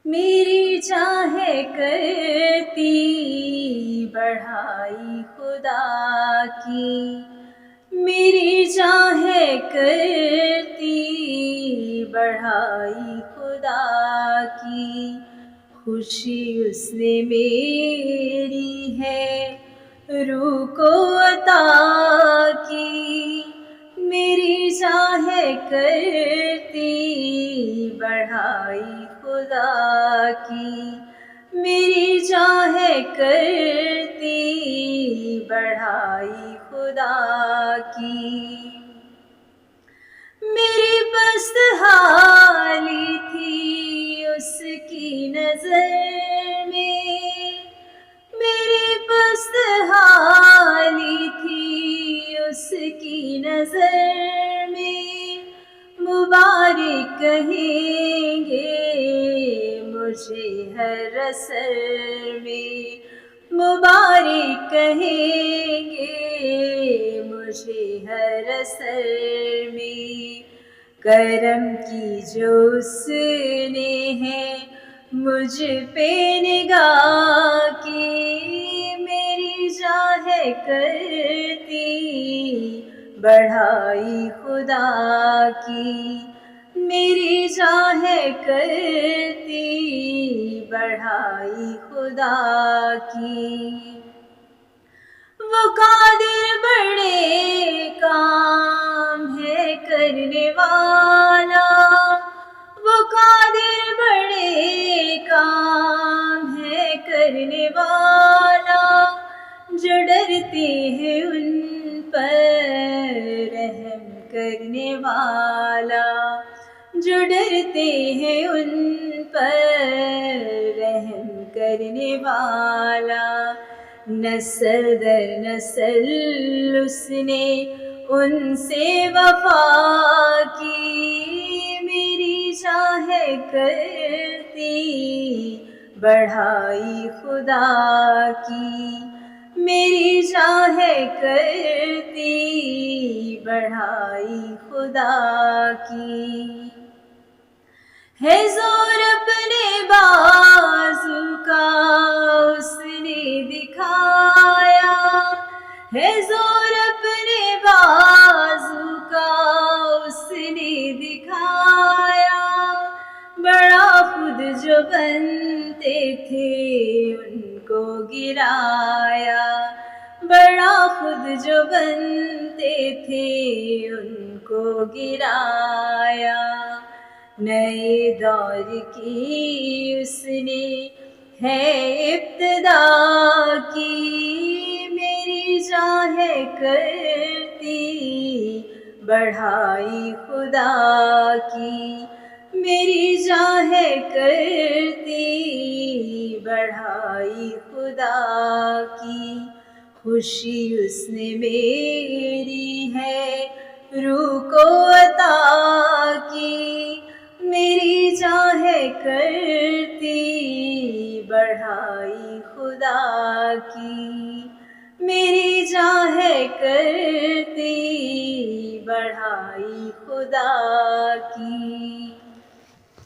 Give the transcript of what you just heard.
میری چاہے کرتی بڑھائی خدا کی، میری چاہے کرتی بڑھائی خدا کی، خوشی اس نے میری ہے روح کو عطا کی، میری چاہے کرتی بڑھائی خدا کی، میری چاہے کرتی بڑھائی خدا کی، میری پست حالی تھی اس کی نظر میں، میری پست حالی تھی اس کی نظر میں، مبارک کہیں گے مجھے ہر اثر میں، مبارک کہیں گے مجھے ہر اثر میں، کرم کی جو اس نے ہے مجھ پہ نگاہ کی، میری چاہے کرتی بڑھائی خدا کی، میری چاہے کرتی بڑھائی خدا کی، وہ قادر بڑے کام ہے کرنے والا، وہ قادر بڑے کام ہے کرنے والا، جو ڈرتے ہیں ان پر رحم کرنے والا، جو ڈرتے ہیں ان پر رحم کرنے والا، نسل در نسل اس نے ان سے وفا کی، میری چاہے کرتی بڑھائی خدا کی، میری چاہے کرتی بڑھائی خدا کی، ہے زور اپنے بازو کا اس نے دکھایا، ہے زور اپنے بازو کا اس نے دکھایا، بڑا خود جو بنتے تھے ان کو گرایا، بڑا خود جو بنتے تھے ان کو گرایا، نئے دور کی اس نے ہے ابتدا کی، میری چاہے کرتی بڑھائی خدا کی، میری چاہے کرتی بڑھائی خدا کی، خوشی اس نے میری ہے روح کو عطا کی، میری چاہے کرتی بڑھائی خدا کی، میری چاہے کرتی بڑھائی خدا کی۔